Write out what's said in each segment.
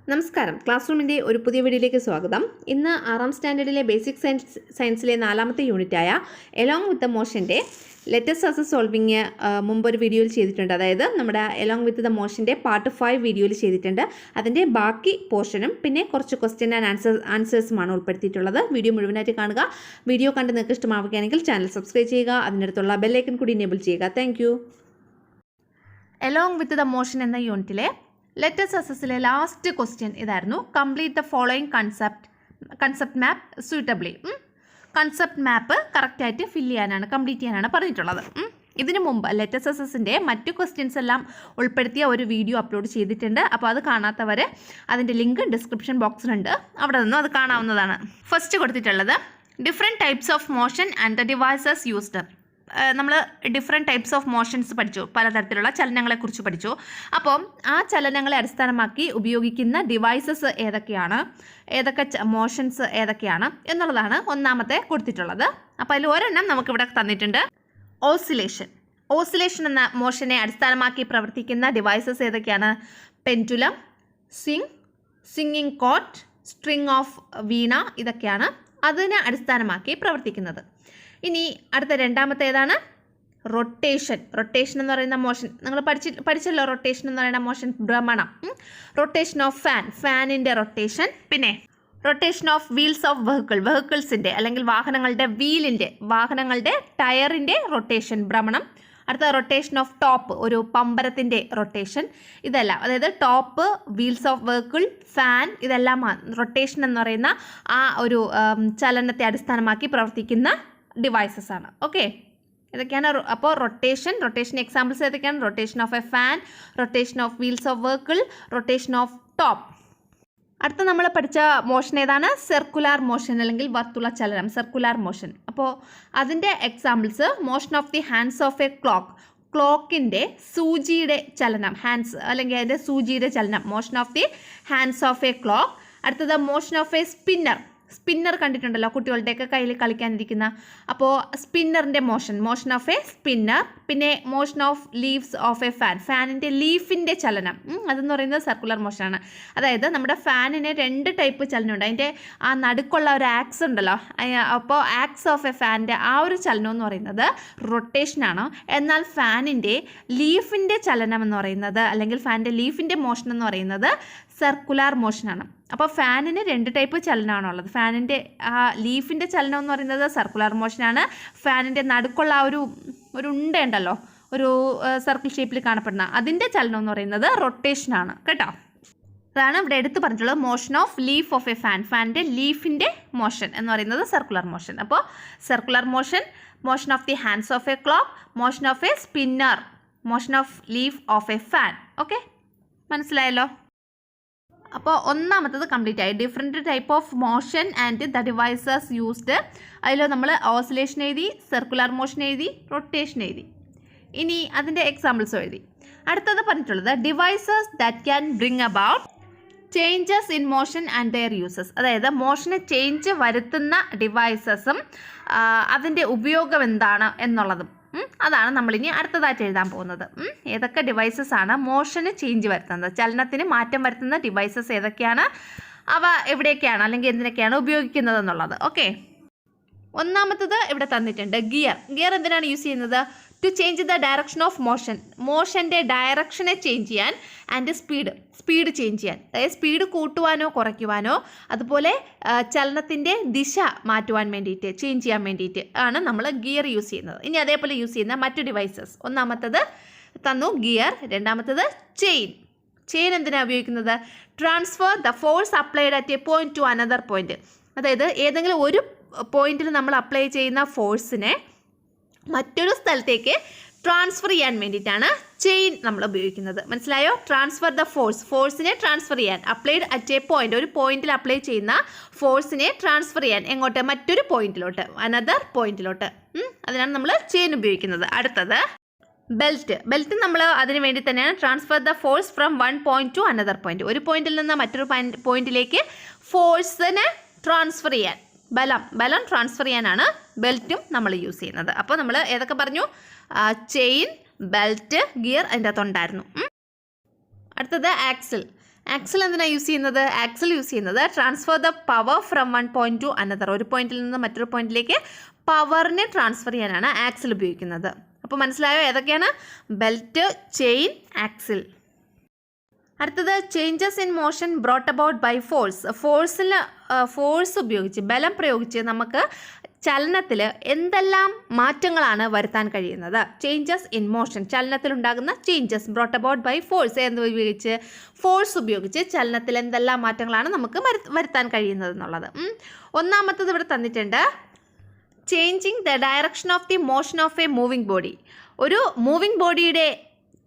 നമസ്കാരം. ക്ലാസ് റൂമിൻ്റെ ഒരു പുതിയ വീഡിയോയിലേക്ക് സ്വാഗതം. ഇന്ന് 6ാം സ്റ്റാൻഡേർഡിലെ ബേസിക് സയൻസിലെ 4ാമത്തെ യൂണിറ്റായ എലോങ് വിത്ത് ദ മോഷൻ്റെ ലെറ്റസ് ആസ് സോൾവിങ് മുമ്പൊരു വീഡിയോയിൽ ചെയ്തിട്ടുണ്ട്. അതായത് നമ്മുടെ എലോങ് വിത്ത് ദ മോഷൻ്റെ പാർട്ട് 5 വീഡിയോയിൽ ചെയ്തിട്ടുണ്ട്. അതിൻ്റെ ബാക്കി പോർഷനും പിന്നെ കുറച്ച് ക്വസ്റ്റ്യൻ ആൻഡ് ആൻസേഴ്സുമാണ് ഉൾപ്പെടുത്തിയിട്ടുള്ളത്. വീഡിയോ മുഴുവനായിട്ട് കാണുക. വീഡിയോ കണ്ട് നിങ്ങൾക്ക് ഇഷ്ടമാവുകയാണെങ്കിൽ ചാനൽ സബ്സ്ക്രൈബ് ചെയ്യുക. അതിനടുത്തുള്ള ബെല്ലൈക്കൺ കൂടി എനേബിൾ ചെയ്യുക. Thank you. Along with the motion എന്ന യൂണിറ്റിലെ ലെറ്റസ് അസസിലെ ലാസ്റ്റ് ക്വസ്റ്റ്യൻ ഇതായിരുന്നു. Complete the following concept map suitably. Concept map കറക്റ്റായിട്ട് കംപ്ലീറ്റ് ചെയ്യാനാണ് പറഞ്ഞിട്ടുള്ളത്. ഇതിനു മുമ്പ് ലെറ്റസ് അസസിൻ്റെ മറ്റു ക്വസ്റ്റ്യൻസ് എല്ലാം ഉൾപ്പെടുത്തിയ ഒരു വീഡിയോ അപ്ലോഡ് ചെയ്തിട്ടുണ്ട്. അപ്പോൾ അത് കാണാത്തവർ അതിൻ്റെ ലിങ്ക് ഡിസ്ക്രിപ്ഷൻ ബോക്സിലുണ്ട്, അവിടെ നിന്നും അത് കാണാവുന്നതാണ്. ഫസ്റ്റ് കൊടുത്തിട്ടുള്ളത് different types of motion and the devices used. നമ്മൾ ഡിഫറെൻറ്റ് ടൈപ്സ് ഓഫ് മോഷൻസ് പഠിച്ചു, പലതരത്തിലുള്ള ചലനങ്ങളെക്കുറിച്ച് പഠിച്ചു. അപ്പോൾ ആ ചലനങ്ങളെ അടിസ്ഥാനമാക്കി ഉപയോഗിക്കുന്ന ഡിവൈസസ് ഏതൊക്കെ മോഷൻസ് ഏതൊക്കെയാണ് എന്നുള്ളതാണ് ഒന്നാമത്തെ കൊടുത്തിട്ടുള്ളത്. അപ്പോൾ അതിൽ ഒരെണ്ണം നമുക്കിവിടെ തന്നിട്ടുണ്ട്, ഓസിലേഷൻ എന്ന മോഷനെ അടിസ്ഥാനമാക്കി പ്രവർത്തിക്കുന്ന ഡിവൈസസ് ഏതൊക്കെയാണ്? Pendulum, swinging cot, string of veena, ഇതൊക്കെയാണ് അതിനെ അടിസ്ഥാനമാക്കി പ്രവർത്തിക്കുന്നത്. ഇനി അടുത്ത രണ്ടാമത്തെ ഏതാണ്? റൊട്ടേഷൻ എന്ന് പറയുന്ന മോഷൻ. നിങ്ങൾ പഠിച്ചല്ലോ റൊട്ടേഷൻ എന്ന് പറയുന്ന മോഷൻ, ഭ്രമണം. റൊട്ടേഷൻ ഓഫ് ഫാനിൻ്റെ റൊട്ടേഷൻ. പിന്നെ റൊട്ടേഷൻ ഓഫ് വീൽസ് ഓഫ് വെഹിക്കിൾസിൻ്റെ അല്ലെങ്കിൽ വാഹനങ്ങളുടെ ടയറിൻ്റെ റൊട്ടേഷൻ, ഭ്രമണം. അടുത്ത റൊട്ടേഷൻ ഓഫ് ടോപ്പ്, ഒരു പമ്പരത്തിൻ്റെ റൊട്ടേഷൻ. ഇതെല്ലാം, അതായത് top, wheels of vehicle, fan, ഇതെല്ലാം റൊട്ടേഷൻ എന്ന് പറയുന്ന ആ ഒരു ചലനത്തെ അടിസ്ഥാനമാക്കി പ്രവർത്തിക്കുന്ന ഡിവൈസസ് ആണ്. ഓക്കെ, ഇതൊക്കെയാണ്. അപ്പോൾ റൊട്ടേഷൻ എക്സാമ്പിൾസ് ഏതൊക്കെയാണ്? Rotation of A fan, rotation of wheels of vehicle, rotation of top. അടുത്ത നമ്മൾ പഠിച്ച മോഷൻ ഏതാണ്? സർക്കുലാർ മോഷൻ അല്ലെങ്കിൽ വർത്തുള ചലനം, സർക്കുലാർ മോഷൻ. അപ്പോൾ അതിൻ്റെ examples motion of the hands of a ക്ലോക്കിൻ്റെ സൂചിയുടെ ചലനം, ഹാൻഡ്സ് അല്ലെങ്കിൽ അതിൻ്റെ സൂചിയുടെ ചലനം, motion of the hands of a clock. അടുത്തത് മോഷൻ ഓഫ് എ സ്പിന്നർ കണ്ടിട്ടുണ്ടല്ലോ കുട്ടികളുടെയൊക്കെ കയ്യിൽ കളിക്കാനിരിക്കുന്ന. അപ്പോൾ സ്പിന്നറിൻ്റെ മോഷൻ ഓഫ് എ സ്പിന്നർ. പിന്നെ motion of leaves of a ഫാനിൻ്റെ ലീഫിൻ്റെ ചലനം, അതെന്ന് പറയുന്നത് സർക്കുലർ മോഷനാണ്. അതായത് നമ്മുടെ ഫാനിന് 2 ടൈപ്പ് ചലനമുണ്ട്. അതിൻ്റെ ആ നടുക്കുള്ള ഒരു ആക്സ് ഉണ്ടല്ലോ, അപ്പോൾ ആക്സ് ഓഫ് എ ഫാനിൻ്റെ ആ ഒരു ചലനം എന്ന് പറയുന്നത് റൊട്ടേഷനാണ്. എന്നാൽ ഫാനിൻ്റെ ലീഫിൻ്റെ ചലനം എന്ന് പറയുന്നത്, അല്ലെങ്കിൽ ഫാനിൻ്റെ ലീഫിൻ്റെ മോഷൻ എന്ന് പറയുന്നത് സർക്കുലാർ മോഷനാണ്. അപ്പോൾ ഫാനിന് 2 ടൈപ്പ് ചലനമാണുള്ളത്. ഫാനിൻ്റെ ആ ലീഫിൻ്റെ ചലനം എന്ന് പറയുന്നത് സർക്കുലാർ മോഷനാണ്. ഫാനിൻ്റെ നടുക്കുള്ള ആ ഒരു ഉണ്ടല്ലോ, ഒരു സർക്കിൾ ഷേപ്പിൽ കാണപ്പെടുന്ന അതിൻ്റെ ചലനം എന്ന് പറയുന്നത് റൊട്ടേഷനാണ് കേട്ടോ. അതാണ് ഇവിടെ എടുത്ത് പറഞ്ഞിട്ടുള്ളത്. Motion of leaf of a ഫാനിൻ്റെ ലീഫിൻ്റെ മോഷൻ എന്ന് പറയുന്നത് സർക്കുലർ മോഷൻ. അപ്പോൾ circular motion of the hands of a clock, motion of a spinner, motion of leaf of A fan. Okay, മനസ്സിലായല്ലോ. അപ്പോൾ ഒന്നാമത്തത് കംപ്ലീറ്റ് ആയി. Different type of motion and the devices used. അതിൽ നമ്മൾ oscillation എഴുതി, circular motion എഴുതി, rotation എഴുതി. ഇനി അതിൻ്റെ എക്സാമ്പിൾസും എഴുതി. അടുത്തത് പറഞ്ഞിട്ടുള്ളത് devices that can bring about changes in motion and their uses. അതായത് മോഷന് ചേഞ്ച് വരുത്തുന്ന ഡിവൈസസും അതിൻ്റെ ഉപയോഗം എന്താണ് എന്നുള്ളതും അതാണ് നമ്മളിനി അടുത്തതായിട്ട് എഴുതാൻ പോകുന്നത്. ഏതൊക്കെ ഡിവൈസസ് ആണ് മോഷന് ചേഞ്ച് വരുത്തുന്നത്, ചലനത്തിന് മാറ്റം വരുത്തുന്ന ഡിവൈസസ് ഏതൊക്കെയാണ്, അവ എവിടെയൊക്കെയാണ് അല്ലെങ്കിൽ എന്തിനൊക്കെയാണ് ഉപയോഗിക്കുന്നത് എന്നുള്ളത്. ഓക്കെ, ഒന്നാമത്തത് ഇവിടെ തന്നിട്ടുണ്ട്, ഗിയർ എന്തിനാണ് യൂസ് ചെയ്യുന്നത്? To change the direction of മോഷൻ്റെ ഡയറക്ഷനെ ചേഞ്ച് ചെയ്യാൻ ആൻഡ് സ്പീഡ് ചേഞ്ച് ചെയ്യാൻ. അതായത് സ്പീഡ് കൂട്ടുവാനോ കുറയ്ക്കുവാനോ, അതുപോലെ ചലനത്തിൻ്റെ ദിശ മാറ്റുവാൻ വേണ്ടിയിട്ട്, ചേഞ്ച് ചെയ്യാൻ വേണ്ടിയിട്ട് ആണ് നമ്മൾ ഗിയർ യൂസ് ചെയ്യുന്നത്. ഇനി അതേപോലെ യൂസ് ചെയ്യുന്ന മറ്റു ഡിവൈസസ്, ഒന്നാമത്തത് തന്നു ഗിയർ, രണ്ടാമത്തത് ചെയിൻ എന്തിനാണ് ഉപയോഗിക്കുന്നത്? Transfer the force applied at A point to another point. അതായത് ഏതെങ്കിലും ഒരു പോയിന്റിൽ നമ്മൾ അപ്ലൈ ചെയ്യുന്ന ഫോഴ്സിനെ മറ്റൊരു സ്ഥലത്തേക്ക് ട്രാൻസ്ഫർ ചെയ്യാൻ വേണ്ടിയിട്ടാണ് ചെയിൻ നമ്മൾ ഉപയോഗിക്കുന്നത്. മനസ്സിലായോ? ട്രാൻസ്ഫർ ദ ഫോഴ്സിനെ ട്രാൻസ്ഫർ ചെയ്യാൻ, അപ്ലൈഡ് അറ്റ് എ പോയിന്റ്, ഒരു പോയിന്റിൽ അപ്ലൈ ചെയ്യുന്ന ഫോഴ്സിനെ ട്രാൻസ്ഫർ ചെയ്യാൻ എങ്ങോട്ട്? മറ്റൊരു പോയിന്റിലോട്ട്, അനദർ പോയിന്റിലോട്ട്. അതിനാണ് നമ്മൾ ചെയിൻ ഉപയോഗിക്കുന്നത്. അടുത്തത് ബെൽറ്റ് നമ്മൾ അതിന് വേണ്ടി തന്നെയാണ്. Transfer the force from one point to another point, ഒരു പോയിന്റിൽ നിന്ന് മറ്റൊരു പോയിന്റിലേക്ക് ഫോഴ്സിനെ ട്രാൻസ്ഫർ ചെയ്യാൻ, ബലം ട്രാൻസ്ഫർ ചെയ്യാനാണ് ബെൽറ്റും നമ്മൾ യൂസ് ചെയ്യുന്നത്. അപ്പോൾ നമ്മൾ ഏതൊക്കെ പറഞ്ഞു? ചെയിൻ, ബെൽറ്റ്, ഗിയർ അതിൻ്റെ അകത്തുണ്ടായിരുന്നു. അടുത്തത് ആക്സിൽ. ആക്സിൽ എന്തിനാണ് യൂസ് ചെയ്യുന്നത്? ആക്സിൽ യൂസ് ചെയ്യുന്നത് transfer the power from one point to another. ഒരു പോയിന്റിൽ നിന്ന് മറ്റൊരു പോയിന്റിലേക്ക് പവറിനെ ട്രാൻസ്ഫർ ചെയ്യാനാണ് ആക്സിൽ ഉപയോഗിക്കുന്നത്. അപ്പോൾ മനസ്സിലായോ ഏതൊക്കെയാണ്? Belt, chain, axle. അടുത്തത് changes in motion brought about by force. Force ഉപയോഗിച്ച്, ബലം പ്രയോഗിച്ച് നമുക്ക് ചലനത്തിൽ എന്തെല്ലാം മാറ്റങ്ങളാണ് വരുത്താൻ കഴിയുന്നത്? ചേഞ്ചസ് ഇൻ മോഷൻ, ചലനത്തിലുണ്ടാകുന്ന changes brought about by force ഉപയോഗിച്ച്, ഫോഴ്സ് ഉപയോഗിച്ച് ചലനത്തിൽ എന്തെല്ലാം മാറ്റങ്ങളാണ് നമുക്ക് വരുത്താൻ കഴിയുന്നത് എന്നുള്ളത്. ഒന്നാമത്തത് ഇവിടെ തന്നിട്ടുണ്ട്, changing the direction of the motion of a moving body. ഒരു മൂവിങ് ബോഡിയുടെ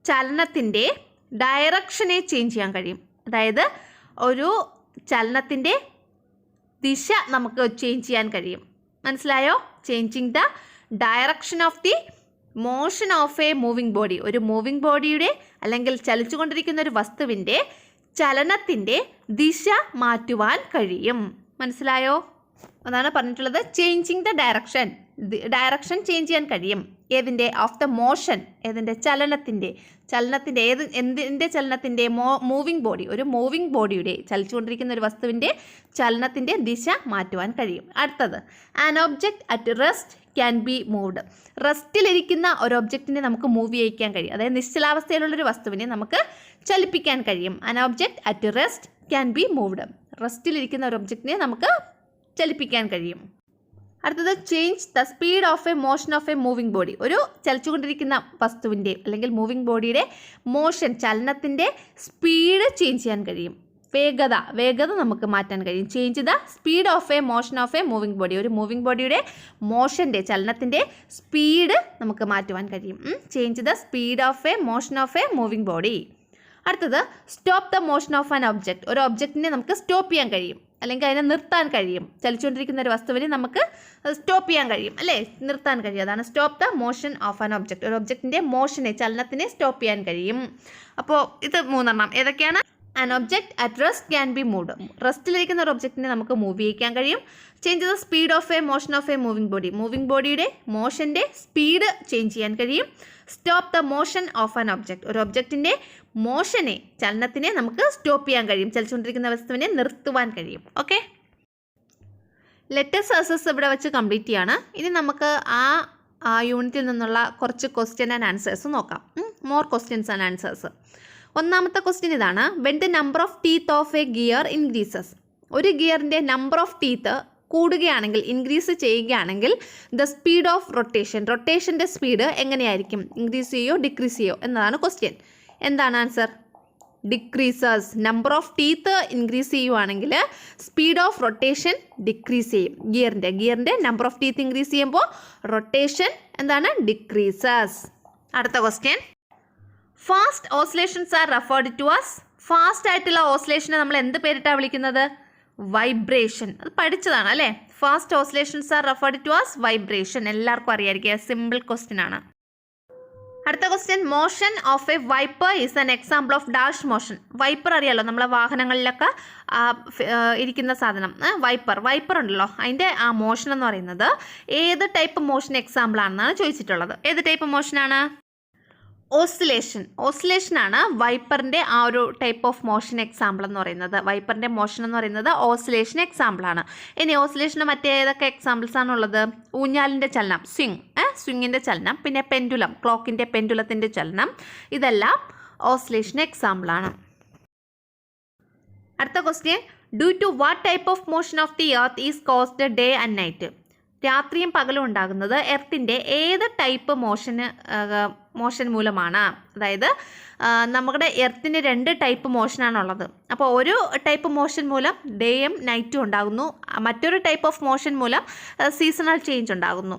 ചലനത്തിൻ്റെ ഡയറക്ഷനെ ചേഞ്ച് ചെയ്യാൻ കഴിയും. അതായത് ഒരു ചലനത്തിൻ്റെ ദിശ നമുക്ക് ചേഞ്ച് ചെയ്യാൻ കഴിയും. മനസ്സിലായോ? Changing the direction of the motion of a moving body. ഒരു മൂവിങ് ബോഡിയുടെ അല്ലെങ്കിൽ ചലിച്ചുകൊണ്ടിരിക്കുന്ന ഒരു വസ്തുവിൻ്റെ ചലനത്തിൻ്റെ ദിശ മാറ്റുവാൻ കഴിയും. മനസ്സിലായോ? അതാണ് പറഞ്ഞിട്ടുള്ളത്, ചേഞ്ചിങ് ദ ഡയറക്ഷൻ ചേഞ്ച് ചെയ്യാൻ കഴിയും. ഏതിൻ്റെ? Of the motion. ഏതിൻ്റെ? ചലനത്തിൻ്റെ എന്തിൻ്റെ ചലനത്തിൻ്റെ? Moving body. ഒരു മൂവിങ് ബോഡിയുടെ, ചലിച്ചുകൊണ്ടിരിക്കുന്ന ഒരു വസ്തുവിൻ്റെ ചലനത്തിൻ്റെ ദിശ മാറ്റുവാൻ കഴിയും. അടുത്തത്, an object at rest can be moved. റെസ്റ്റിലിരിക്കുന്ന ഒരു ഒബ്ജക്റ്റിനെ നമുക്ക് മൂവ് ചെയ്യിക്കാൻ കഴിയും. അതായത് നിശ്ചലാവസ്ഥയിലുള്ളൊരു വസ്തുവിനെ നമുക്ക് ചലിപ്പിക്കാൻ കഴിയും. An object at rest can be moved. റെസ്റ്റിലിരിക്കുന്ന ഒരു ഒബ്ജക്റ്റിനെ നമുക്ക് ചലിപ്പിക്കാൻ കഴിയും. അടുത്തത്, change the speed of a motion of a moving body. ഒരു ചലിച്ചുകൊണ്ടിരിക്കുന്ന വസ്തുവിൻ്റെ അല്ലെങ്കിൽ മൂവിങ് ബോഡിയുടെ മോഷൻ, ചലനത്തിൻ്റെ സ്പീഡ് ചേഞ്ച് ചെയ്യാൻ കഴിയും. വേഗത നമുക്ക് മാറ്റാൻ കഴിയും. Change the speed of a motion of a moving body. ഒരു മൂവിങ് ബോഡിയുടെ മോഷൻ്റെ, ചലനത്തിൻ്റെ സ്പീഡ് നമുക്ക് മാറ്റുവാൻ കഴിയും. Change the speed of a motion of a moving body. അടുത്തത്, stop the motion of an object. ഒരു ഒബ്ജക്റ്റിനെ നമുക്ക് സ്റ്റോപ്പ് ചെയ്യാൻ കഴിയും, അല്ലെങ്കിൽ അതിനെ നിർത്താൻ കഴിയും. ചലിച്ചുകൊണ്ടിരിക്കുന്ന ഒരു വസ്തുവിനെ നമുക്ക് സ്റ്റോപ്പ് ചെയ്യാൻ കഴിയും, അല്ലേ? നിർത്താൻ കഴിയും. അതാണ് stop the motion of an object. ഒരു ഒബ്ജക്റ്റിൻ്റെ മോഷനെ, ചലനത്തിനെ സ്റ്റോപ്പ് ചെയ്യാൻ കഴിയും. അപ്പോൾ ഇത് 3 ഏതൊക്കെയാണ്? An object at rest can be moved. റെസ്റ്റിലിരിക്കുന്ന ഒരു ഒബ്ജക്റ്റിനെ നമുക്ക് മൂവ് ചെയ്യിക്കാൻ കഴിയും. Change the speed of a motion of a moving body. Moving ബോഡിയുടെ മോഷൻ്റെ സ്പീഡ് ചേഞ്ച് ചെയ്യാൻ കഴിയും. Stop the motion of an object. ഒരു ഒബ്ജക്റ്റിൻ്റെ മോഷനെ, ചലനത്തിനെ നമുക്ക് സ്റ്റോപ്പ് ചെയ്യാൻ കഴിയും. ചലിച്ചുകൊണ്ടിരിക്കുന്ന വസ്തുവിനെ നിർത്തുവാൻ കഴിയും. ഓക്കെ, ലെറ്റേഴ്സ് ആൻസേഴ്സ് ഇവിടെ വെച്ച് കംപ്ലീറ്റ് ചെയ്യാണ്. ഇനി നമുക്ക് ആ യൂണിറ്റിൽ നിന്നുള്ള കുറച്ച് ക്വസ്റ്റ്യൻ ആൻഡ് ആൻസേഴ്സ് നോക്കാം. More questions and answers. ഒന്നാമത്തെ ക്വസ്റ്റ്യൻ ഇതാണ്, when the number of teeth of A gear increases. ഒരു ഗിയറിൻ്റെ നമ്പർ ഓഫ് ടീത്ത് കൂടുകയാണെങ്കിൽ, ഇൻക്രീസ് ചെയ്യുകയാണെങ്കിൽ, ദ സ്പീഡ് ഓഫ് റൊട്ടേഷൻ്റെ സ്പീഡ് എങ്ങനെയായിരിക്കും? ഇൻക്രീസ് ചെയ്യോ ഡിക്രീസ് ചെയ്യോ എന്നതാണ് ക്വസ്റ്റ്യൻ. എന്താണ് answer? Decreases. Number of teeth increase ചെയ്യുവാണെങ്കിൽ സ്പീഡ് ഓഫ് റൊട്ടേഷൻ ഡിക്രീസ് ചെയ്യും. ഗിയറിൻ്റെ നമ്പർ ഓഫ് ടീത്ത് ഇൻക്രീസ് ചെയ്യുമ്പോൾ റൊട്ടേഷൻ എന്താണ്? ഡിക്രീസസ്. അടുത്ത question, fast oscillations are referred to us. Fast ആയിട്ടുള്ള ഓസിലേഷനെ നമ്മൾ എന്ത് പേരിട്ടാണ് വിളിക്കുന്നത്? വൈബ്രേഷൻ. അത് പഠിച്ചതാണ് അല്ലേ? Fast oscillations are referred to us vibration. എല്ലാവർക്കും അറിയായിരിക്കും, സിമ്പിൾ ക്വസ്റ്റ്യൻ ആണ്. അടുത്ത question, motion of a wiper is an example of dash motion. Wiper അറിയാലോ, നമ്മളെ വാഹനങ്ങളിലൊക്കെ ഇരിക്കുന്ന സാധനം, വൈപ്പർ ഉണ്ടല്ലോ, അതിൻ്റെ ആ മോഷൻ എന്ന് പറയുന്നത് ഏത് ടൈപ്പ് മോഷൻ എക്സാമ്പിൾ ആണെന്നാണ് ചോദിച്ചിട്ടുള്ളത്. ഏത് ടൈപ്പ് മോഷനാണ്? ഓസിലേഷനാണ് വൈപ്പറിൻ്റെ ആ ഒരു ടൈപ്പ് ഓഫ് മോഷൻ എക്സാമ്പിൾ എന്ന് പറയുന്നത്. വൈപ്പറിൻ്റെ മോഷൻ എന്ന് പറയുന്നത് ഓസിലേഷൻ എക്സാമ്പിളാണ്. ഇനി ഓസിലേഷന് മറ്റേതൊക്കെ എക്സാമ്പിൾസ് ആണുള്ളത്? ഊഞ്ഞാലിൻ്റെ ചലനം, സ്വിങ്ങിൻ്റെ ചലനം, പിന്നെ പെൻഡുലം, ക്ലോക്കിൻ്റെ പെൻഡുലത്തിൻ്റെ ചലനം, ഇതെല്ലാം ഓസിലേഷൻ എക്സാമ്പിളാണ്. അടുത്ത question, due to what type of motion of the earth is caused day and night. രാത്രിയും പകലും ഉണ്ടാകുന്നത് എർത്തിൻ്റെ ഏത് ടൈപ്പ് മോഷൻ മൂലമാണ്? അതായത് നമ്മുടെ എർത്തിന് 2 ടൈപ്പ് മോഷനാണുള്ളത്. അപ്പോൾ ഒരു ടൈപ്പ് മോഷൻ മൂലം ഡേയും നൈറ്റും ഉണ്ടാകുന്നു, മറ്റൊരു ടൈപ്പ് ഓഫ് മോഷൻ മൂലം സീസണൽ ചേഞ്ച് ഉണ്ടാകുന്നു.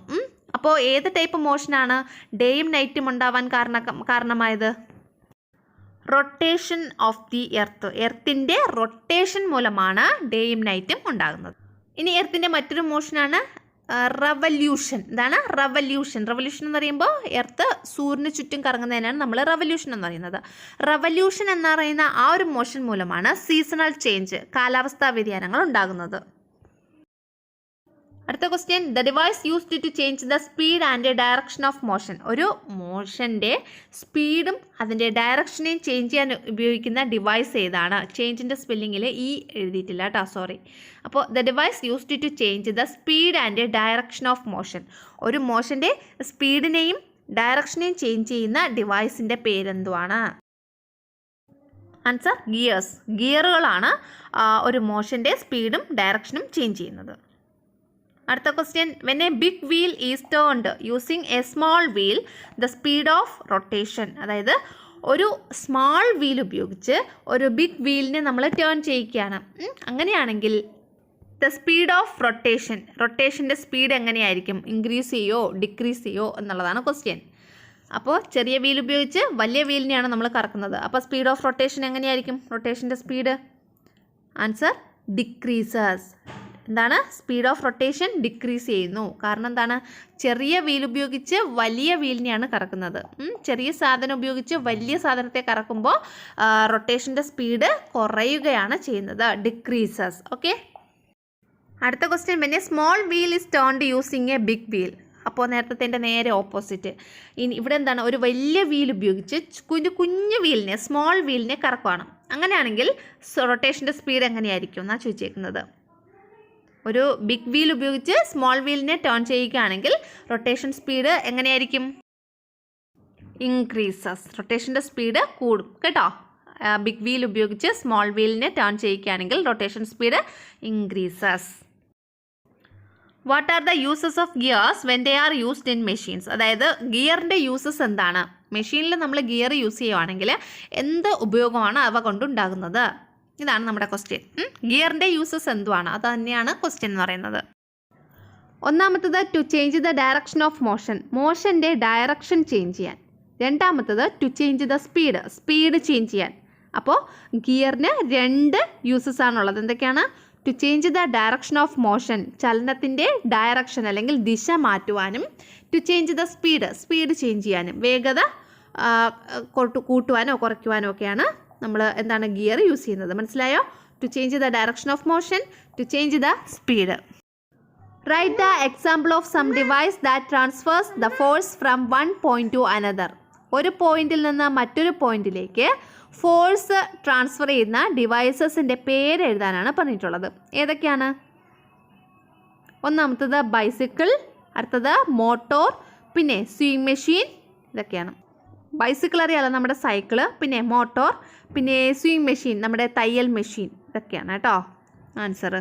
അപ്പോൾ ഏത് ടൈപ്പ് മോഷനാണ് ഡേയും നൈറ്റും ഉണ്ടാവാൻ കാരണമായത്? റൊട്ടേഷൻ ഓഫ് ദി എർത്തിൻ്റെ റൊട്ടേഷൻ മൂലമാണ് ഡേയും നൈറ്റും ഉണ്ടാകുന്നത്. ഇനി എർത്തിൻ്റെ മറ്റൊരു മോഷനാണ് റവല്യൂഷൻ. എന്താണ് റവല്യൂഷൻ? റവല്യൂഷൻ എന്ന് പറയുമ്പോൾ എർത്ത് സൂര്യന് ചുറ്റും കറങ്ങുന്നതിനാണ് നമ്മൾ റവല്യൂഷൻ എന്ന് പറയുന്നത്. റവല്യൂഷൻ എന്ന് പറയുന്ന ആ ഒരു മോഷൻ മൂലമാണ് സീസണൽ ചേഞ്ച്, കാലാവസ്ഥാ വ്യതിയാനങ്ങൾ ഉണ്ടാകുന്നത്. അടുത്ത question, the device used to change the speed and direction of motion. ഒരു മോഷൻ്റെ സ്പീഡും അതിൻ്റെ ഡയറക്ഷനെയും ചേഞ്ച് ചെയ്യാൻ ഉപയോഗിക്കുന്ന ഡിവൈസ് ഏതാണ്? ചേഞ്ചിൻ്റെ സ്പെല്ലിങ്ങിൽ ഈ എഴുതിയിട്ടില്ല കേട്ടോ, സോറി. അപ്പോൾ the device used to change the speed and direction of motion. ഒരു മോഷൻ്റെ സ്പീഡിനെയും ഡയറക്ഷനെയും ചേഞ്ച് ചെയ്യുന്ന ഡിവൈസിൻ്റെ പേരെന്തുവാണ്? Answer gears. ഗിയറുകളാണ് ഒരു മോഷൻ്റെ സ്പീഡും ഡയറക്ഷനും ചേഞ്ച് ചെയ്യുന്നത്. അടുത്ത question, when a big wheel is turned using a small wheel the speed of rotation. അതായത് ഒരു സ്മാൾ വീൽ ഉപയോഗിച്ച് ഒരു ബിഗ് വീലിനെ നമ്മൾ ടേൺ ചെയ്യിക്കുകയാണ്. അങ്ങനെയാണെങ്കിൽ ദ സ്പീഡ് ഓഫ് റൊട്ടേഷൻ, റൊട്ടേഷൻ്റെ സ്പീഡ് എങ്ങനെയായിരിക്കും? ഇൻക്രീസ് ചെയ്യോ ഡിക്രീസ് ചെയ്യോ എന്നുള്ളതാണ് ക്വസ്റ്റ്യൻ. അപ്പോൾ ചെറിയ വീൽ ഉപയോഗിച്ച് വലിയ വീലിനെയാണ് നമ്മൾ കറക്കുന്നത്. അപ്പോൾ സ്പീഡ് ഓഫ് റൊട്ടേഷൻ എങ്ങനെയായിരിക്കും? റൊട്ടേഷൻ്റെ സ്പീഡ് ആൻസർ ഡിക്രീസസ്. എന്താണ്? സ്പീഡ് ഓഫ് റൊട്ടേഷൻ ഡിക്രീസ് ചെയ്യുന്നു. കാരണം എന്താണ്? ചെറിയ വീൽ ഉപയോഗിച്ച് വലിയ വീലിനെയാണ് കറക്കുന്നത്. ചെറിയ സാധനം ഉപയോഗിച്ച് വലിയ സാധനത്തെ കറക്കുമ്പോൾ റൊട്ടേഷൻ്റെ സ്പീഡ് കുറയുകയാണ് ചെയ്യുന്നത്, ഡിക്രീസസ്. ഓക്കെ. അടുത്ത question, when a small wheel is turned using a big wheel. അപ്പോൾ നേരത്തെ നേരെ ഓപ്പോസിറ്റ്. ഇനി ഇവിടെ എന്താണ്? ഒരു വലിയ വീൽ ഉപയോഗിച്ച് കുഞ്ഞു വീലിനെ, സ്മോൾ വീലിനെ കറക്കുവാണ്. അങ്ങനെയാണെങ്കിൽ റൊട്ടേഷൻ്റെ സ്പീഡ് എങ്ങനെയായിരിക്കും എന്നാണ് ചോദിച്ചേക്കുന്നത്. ഒരു ബിഗ് വീൽ ഉപയോഗിച്ച് സ്മോൾ വീലിനെ ടേൺ ചെയ്യുകയാണെങ്കിൽ റൊട്ടേഷൻ സ്പീഡ് എങ്ങനെയായിരിക്കും? ഇൻക്രീസസ്. റൊട്ടേഷൻ്റെ സ്പീഡ് കൂടും കേട്ടോ. ബിഗ് വീൽ ഉപയോഗിച്ച് സ്മോൾ വീലിനെ ടേൺ ചെയ്യുകയാണെങ്കിൽ rotation speed increases. What are the uses of gears when they are used in machines? അതായത് ഗിയറിൻ്റെ യൂസസ് എന്താണ്? മെഷീനിൽ നമ്മൾ ഗിയർ യൂസ് ചെയ്യുവാണെങ്കിൽ എന്ത് ഉപയോഗമാണ് അവ കൊണ്ടുണ്ടാകുന്നത്? ഇതാണ് നമ്മുടെ ക്വസ്റ്റ്യൻ. ഗിയറിൻ്റെ യൂസസ് എന്തുവാണ്? അത് തന്നെയാണ് ക്വസ്റ്റ്യൻ എന്ന് പറയുന്നത്. ഒന്നാമത്തത് to change the direction of motion, മോഷൻ്റെ ഡയറക്ഷൻ ചേഞ്ച് ചെയ്യാൻ. രണ്ടാമത്തത് to change the speed, speed change ചെയ്യാൻ. അപ്പോൾ ഗിയറിന് 2 യൂസസ് ആണുള്ളത്. എന്തൊക്കെയാണ്? To change the direction of motion, ചലനത്തിൻ്റെ ഡയറക്ഷൻ അല്ലെങ്കിൽ ദിശ മാറ്റുവാനും. To change the speed, speed change ചെയ്യാനും, വേഗത കൂട്ടുവാനോ കുറയ്ക്കുവാനോ ഒക്കെയാണ് നമ്മൾ എന്താണ് ഗിയർ യൂസ് ചെയ്യുന്നത്. മനസ്സിലായോ? To change the direction of motion, to change the speed. Right the example of some device that transfers the force from one point to another. ഒരു പോയിന്റിൽ നിന്ന് മറ്റൊരു പോയിന്റിലേക്ക് ഫോഴ്സ് ട്രാൻസ്ഫർ ചെയ്യുന്ന ഡിവൈസസിൻ്റെ പേര് എഴുതാനാണ് പറഞ്ഞിട്ടുള്ളത്. ഏതൊക്കെയാണ്? ഒന്നാമത്തത് ബൈസിക്കിൾ, അടുത്തത് മോട്ടോർ, പിന്നെ സ്വിംഗ് മെഷീൻ. ഇതൊക്കെയാണ്. ബൈസിക്കിൾ അറിയാലോ, നമ്മുടെ സൈക്കിള്, പിന്നെ മോട്ടോർ, പിന്നെ സ്വിംഗ് മെഷീൻ, നമ്മുടെ തയ്യൽ മെഷീൻ. ഇതൊക്കെയാണ് കേട്ടോ ആൻസർ.